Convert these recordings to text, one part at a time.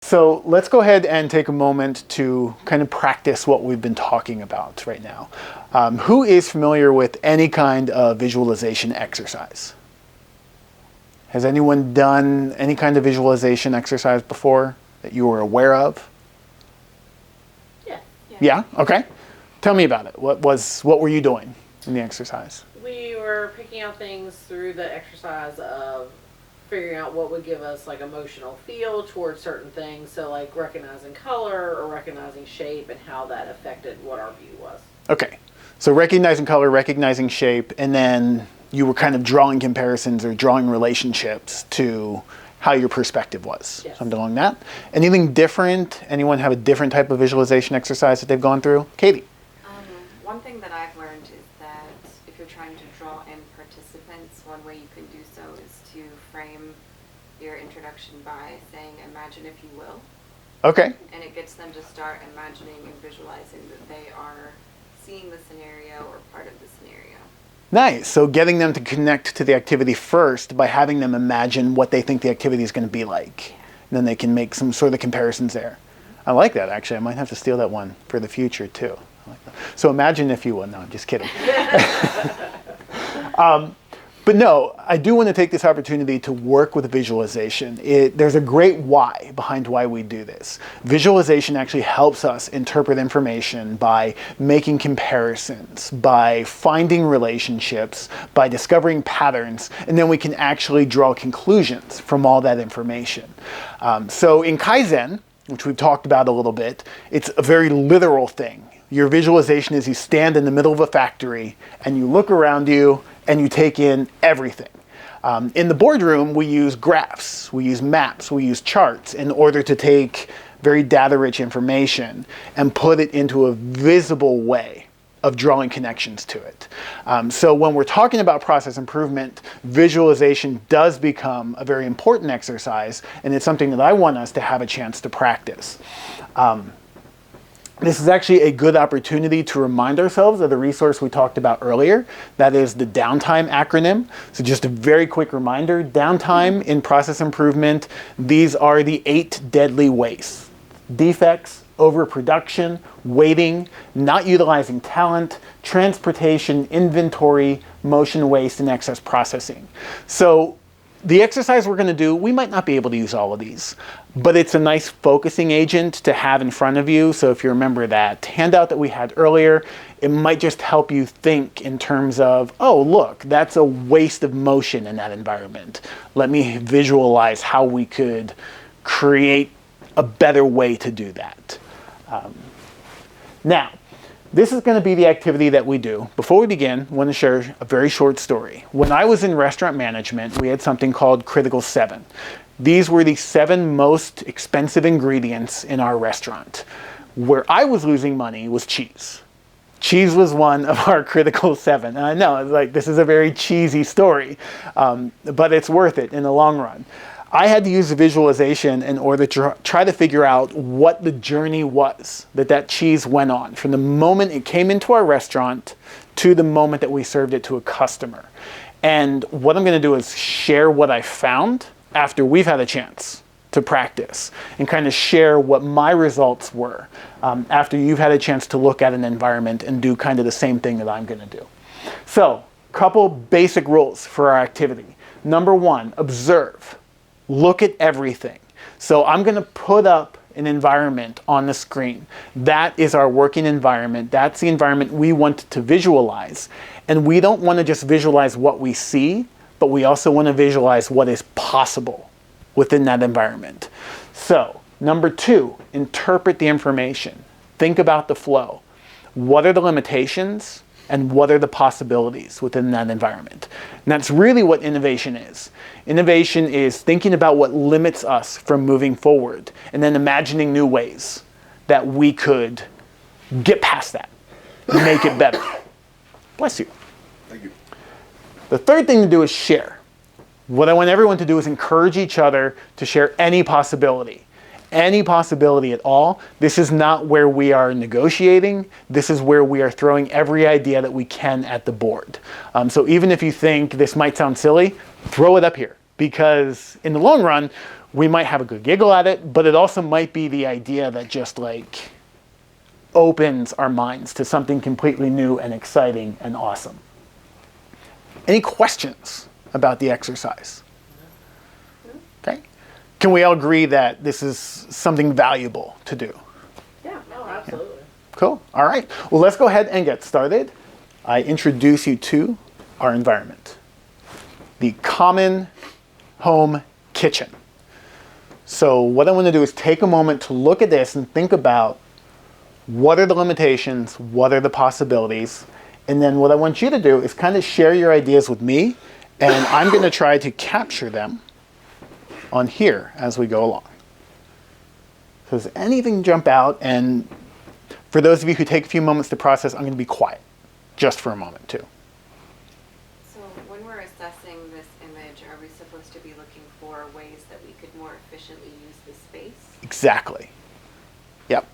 So let's go ahead and take a moment to kind of practice what we've been talking about right now. Who is familiar with any kind of visualization exercise? Has anyone done any kind of visualization exercise before that you were aware of? Yeah? Okay. Tell me about it. What were you doing in the exercise? We were picking out things through the exercise of figuring out what would give us like emotional feel towards certain things. So like recognizing color or recognizing shape and how that affected what our view was. Okay. So recognizing color, recognizing shape, and then you were kind of drawing comparisons or drawing relationships to how your perspective was. Yes. Something along that. Anything different? Anyone have a different type of visualization exercise that they've gone through? Katie? One thing that I've learned is that if you're trying to draw in participants, one way you can do so is to frame your introduction by saying, imagine if you will. Okay. And it gets them to start imagining and visualizing that they are seeing the scenario or part of the scenario. Nice. So getting them to connect to the activity first by having them imagine what they think the activity is going to be like. Yeah. And then they can make some sort of comparisons there. I like that, actually. I might have to steal that one for the future, too. I like that. So imagine if you will. No, I'm just kidding. But no, I do want to take this opportunity to work with visualization. There's a great why behind why we do this. Visualization actually helps us interpret information by making comparisons, by finding relationships, by discovering patterns, and then we can actually draw conclusions from all that information. So in Kaizen, which we've talked about a little bit, it's a very literal thing. Your visualization is you stand in the middle of a factory and you look around you and you take in everything. In the boardroom, we use graphs, we use maps, we use charts in order to take very data-rich information and put it into a visible way of drawing connections to it. So when we're talking about process improvement, visualization does become a very important exercise, and it's something that I want us to have a chance to practice. This is actually a good opportunity to remind ourselves of the resource we talked about earlier. That is the downtime acronym. So just a very quick reminder, downtime in process improvement, these are the 8 deadly wastes. Defects, overproduction, waiting, not utilizing talent, transportation, inventory, motion waste, and excess processing. So the exercise we're going to do, we might not be able to use all of these, but it's a nice focusing agent to have in front of you. So if you remember that handout that we had earlier, it might just help you think in terms of, oh, look, that's a waste of motion in that environment. Let me visualize how we could create a better way to do that. Now, this is going to be the activity that we do. Before we begin, I want to share a very short story. When I was in restaurant management, we had something called Critical 7. These were the 7 most expensive ingredients in our restaurant. Where I was losing money was cheese. Cheese was one of our Critical 7. And I know, like, this is a very cheesy story, but it's worth it in the long run. I had to use a visualization in order to try to figure out what the journey was that cheese went on from the moment it came into our restaurant to the moment that we served it to a customer. And what I'm going to do is share what I found after we've had a chance to practice and kind of share what my results were after you've had a chance to look at an environment and do kind of the same thing that I'm going to do. So, couple basic rules for our activity. Number 1, observe. Look at everything. So I'm going to put up an environment on the screen. That is our working environment. That's the environment we want to visualize. And we don't want to just visualize what we see, but we also want to visualize what is possible within that environment. So, number 2, interpret the information. Think about the flow. What are the limitations? And what are the possibilities within that environment? And that's really what innovation is. Innovation is thinking about what limits us from moving forward and then imagining new ways that we could get past that, make it better. Bless you. Thank you. The third thing to do is share. What I want everyone to do is encourage each other to share any possibility. Any possibility at all. This is not where we are negotiating. This is where we are throwing every idea that we can at the board. So even if you think this might sound silly, throw it up here. Because in the long run, We might have a good giggle at it, but it also might be the idea that just like opens our minds to something completely new and exciting and awesome. Any questions about the exercise? Okay. Can we all agree that this is something valuable to do? Yeah, no, absolutely. Cool. All right. Well, let's go ahead and get started. I introduce you to our environment. The common home kitchen. So what I want to do is take a moment to look at this and think about what are the limitations, what are the possibilities, and then what I want you to do is kind of share your ideas with me, and I'm going to try to capture them on here as we go along. So does anything jump out? And for those of you who take a few moments to process, I'm going to be quiet just for a moment too. So when we're assessing this image, are we supposed to be looking for ways that we could more efficiently use the space? Exactly. Yep.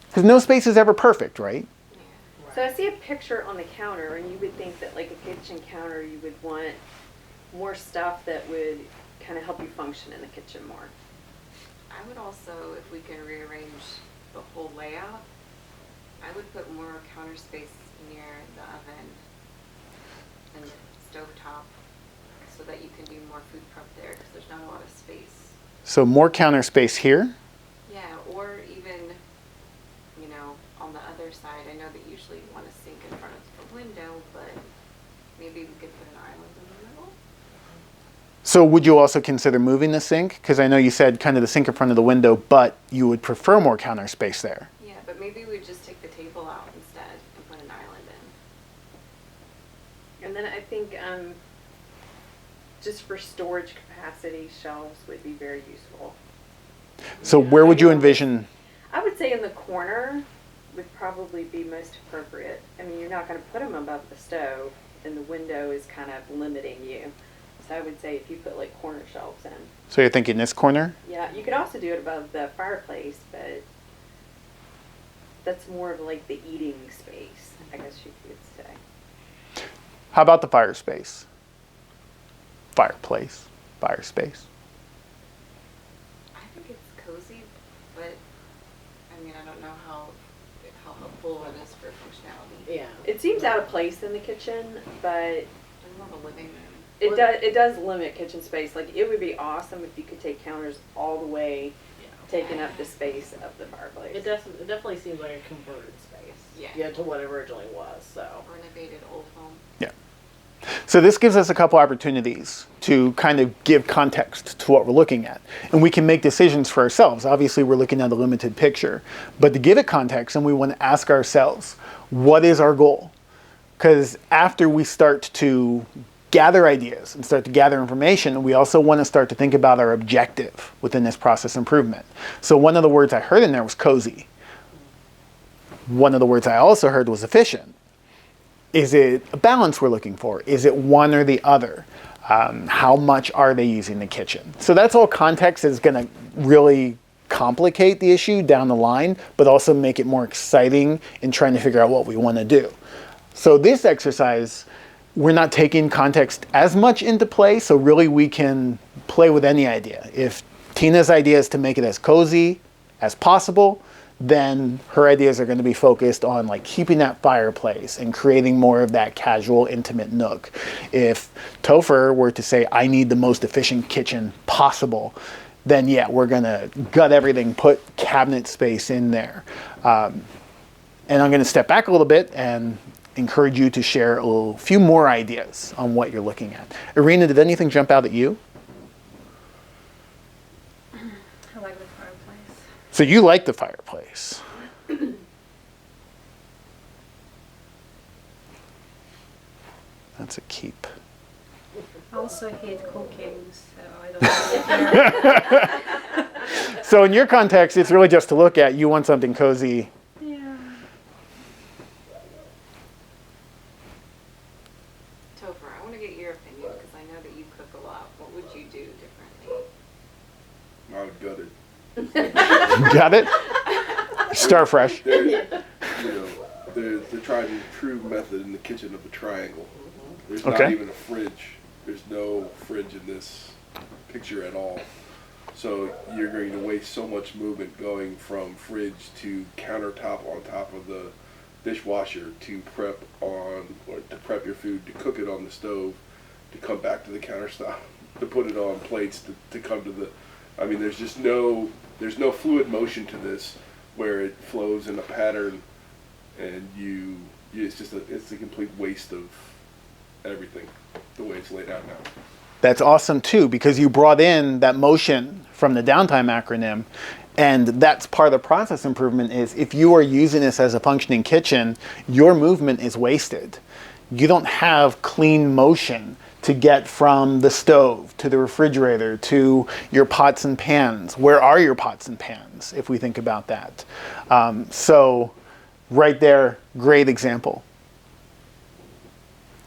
Because no space is ever perfect, right? Yeah. So I see a picture on the counter, and you would think that like a kitchen counter, you would want more stuff that would kind of help you function in the kitchen more. I would also, if we can rearrange the whole layout, I would put more counter space near the oven and the stovetop so that you can do more food prep there because there's not a lot of space. So more counter space here. Yeah, or even, you know, on the other side, I know that usually you want a sink in front of the window, but maybe we could put an island in the middle. So would you also consider moving the sink? Because I know you said kind of the sink in front of the window, but you would prefer more counter space there. Yeah, but maybe we just take the table out instead and put an island in. And then I think just for storage capacity, shelves would be very useful. So where would you envision? I would say in the corner would probably be most appropriate. I mean, you're not going to put them above the stove, and the window is kind of limiting you. So I would say if you put like corner shelves in. So you're thinking this corner? Yeah, you could also do it above the fireplace, but that's more of like the eating space, I guess you could say. How about the fire space? Fireplace, fire space. I think it's cozy, but I mean, I don't know how helpful it is for functionality. Yeah. It seems out of place in the kitchen, but There's more of a living room. it does limit kitchen space. Like it would be awesome if you could take counters all the way, taking up the space of the fireplace. It definitely seems like a converted space. Yeah. To what it originally was, so. Renovated old home. Yeah. So this gives us a couple opportunities to kind of give context to what we're looking at. And we can make decisions for ourselves. Obviously, we're looking at a limited picture. But to give it context, and we want to ask ourselves, what is our goal? Because after we start to gather ideas and start to gather information, we also want to start to think about our objective within this process improvement. So one of the words I heard in there was cozy. One of the words I also heard was efficient. Is it a balance we're looking for? Is it one or the other? How much are they using the kitchen? So that's all context that is going to really complicate the issue down the line, but also make it more exciting in trying to figure out what we want to do. So this exercise, we're not taking context as much into play, so really we can play with any idea. If Tina's idea is to make it as cozy as possible, then her ideas are going to be focused on like keeping that fireplace and creating more of that casual, intimate nook. If Topher were to say, I need the most efficient kitchen possible, then yeah, we're going to gut everything, put cabinet space in there. And I'm going to step back a little bit and encourage you to share a few more ideas on what you're looking at. Irina, did anything jump out at you? I like the fireplace. So you like the fireplace. That's a keep. I also hate cooking, so I don't So in your context, it's really just to look at. You want something cozy. Yeah. Topher, I want to get your opinion because I know that you cook a lot. What would you do differently? I would gut it. Got it? Start fresh. There's the tried and true method in the kitchen of a triangle. There's Okay. not even a fridge. There's no fridge in this picture at all. So you're going to waste so much movement going from fridge to countertop on top of the dishwasher to prep your food, to cook it on the stove, to come back to the countertop, to put it on plates, to come to the, I mean, there's no fluid motion to this where it flows in a pattern, and it's a complete waste of everything the way it's laid out now. That's awesome too, because you brought in that motion from the downtime acronym, and that's part of the process improvement. Is if you are using this as a functioning kitchen, your movement is wasted. You don't have clean motion to get from the stove to the refrigerator to your pots and pans. Where are your pots and pans, if we think about that? So right there, great example.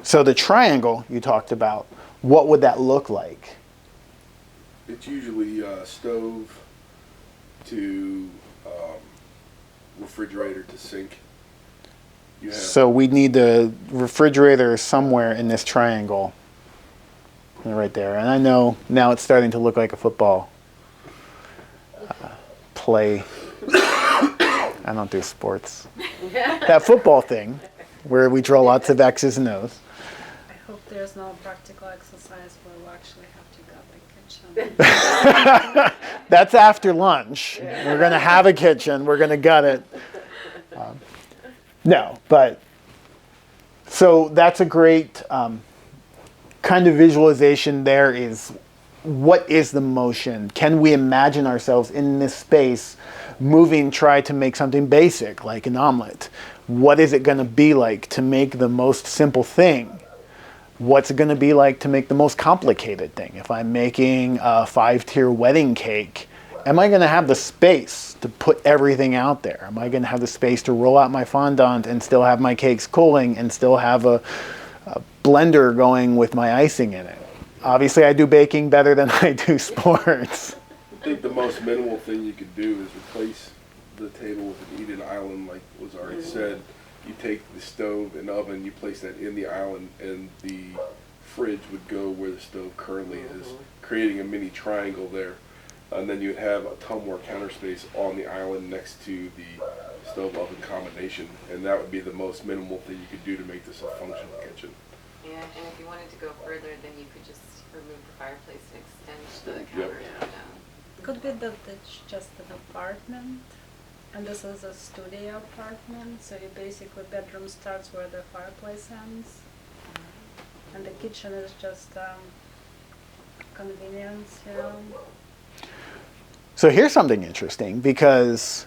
So the triangle you talked about, what would that look like? It's usually stove to refrigerator to sink. You have So we need the refrigerator somewhere in this triangle. Right there. And I know now it's starting to look like a football play. I don't do sports. That football thing where we draw lots of X's and O's. I hope there's no practical exercise where we actually have to gut the kitchen. That's after lunch. We're going to have a kitchen. We're going to gut it. No, but so that's a great kind of visualization. There is, what is the motion? Can we imagine ourselves in this space moving, try to make something basic like an omelet? What is it going to be like to make the most simple thing? What's it going to be like to make the most complicated thing? If I'm making a 5-tier wedding cake, am I going to have the space to put everything out there? Am I going to have the space to roll out my fondant and still have my cakes cooling and still have a blender going with my icing in it? Obviously, I do baking better than I do sports. I think the most minimal thing you could do is replace the table with an eat-in island, like was already said. You take the stove and oven, you place that in the island, and the fridge would go where the stove currently is, creating a mini triangle there. And then you'd have a ton more counter space on the island next to the stove oven combination, and that would be the most minimal thing you could do to make this a functional kitchen. Yeah, and if you wanted to go further, then you could just remove the fireplace and extend the counters down. Could be that it's just an apartment, and this is a studio apartment, so you basically, bedroom starts where the fireplace ends, and the kitchen is just convenience, you know. So here's something interesting, because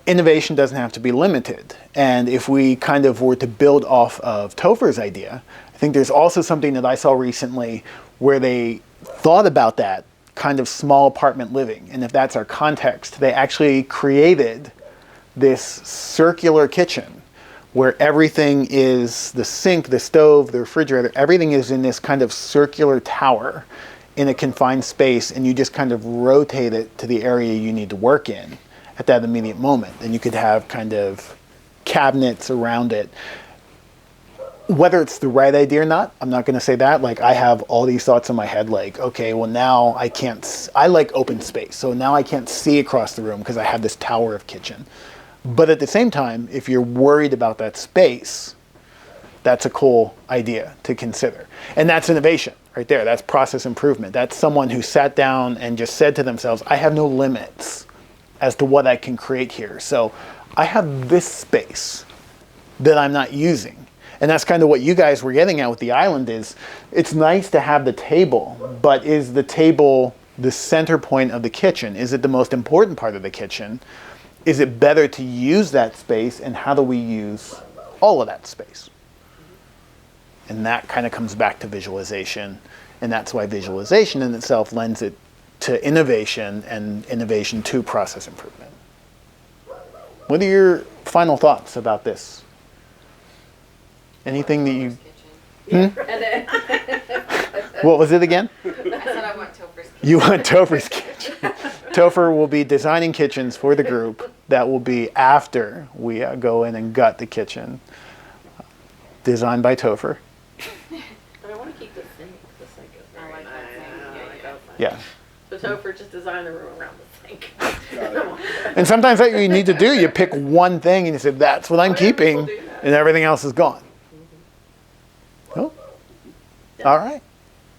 innovation doesn't have to be limited. And if we kind of were to build off of Topher's idea, I think there's also something that I saw recently where they thought about that kind of small apartment living. And if that's our context, they actually created this circular kitchen where everything is, the sink, the stove, the refrigerator, everything is in this kind of circular tower in a confined space, and you just kind of rotate it to the area you need to work in at that immediate moment. And you could have kind of cabinets around it. Whether it's the right idea or not, I'm not going to say that. Like, I have all these thoughts in my head, like, okay, well now I can't, I like open space, so now I can't see across the room because I have this tower of kitchen. But at the same time, if you're worried about that space, that's a cool idea to consider. And that's innovation right there. That's process improvement. That's someone who sat down and just said to themselves, I have no limits as to what I can create here. So I have this space that I'm not using. And that's kind of what you guys were getting at with the island. Is it's nice to have the table, but is the table the center point of the kitchen? Is it the most important part of the kitchen? Is it better to use that space, and how do we use all of that space? And that kind of comes back to visualization, and that's why visualization in itself lends it to innovation, and innovation to process improvement. What are your final thoughts about this? Anything that you... What was it again? I said I want Topher's kitchen. You want Topher's kitchen. Topher will be designing kitchens for the group. That will be after we go in and gut the kitchen. Designed by Topher. But I want to keep the sink. The sink is I very like that nice. sink. Yeah, Yeah. So Topher just designed the room around the sink. Got it. And sometimes that you need to do, you pick one thing and you say, that's what I'm Oh, yeah, people keeping, do that. and everything else is gone. Well, all right.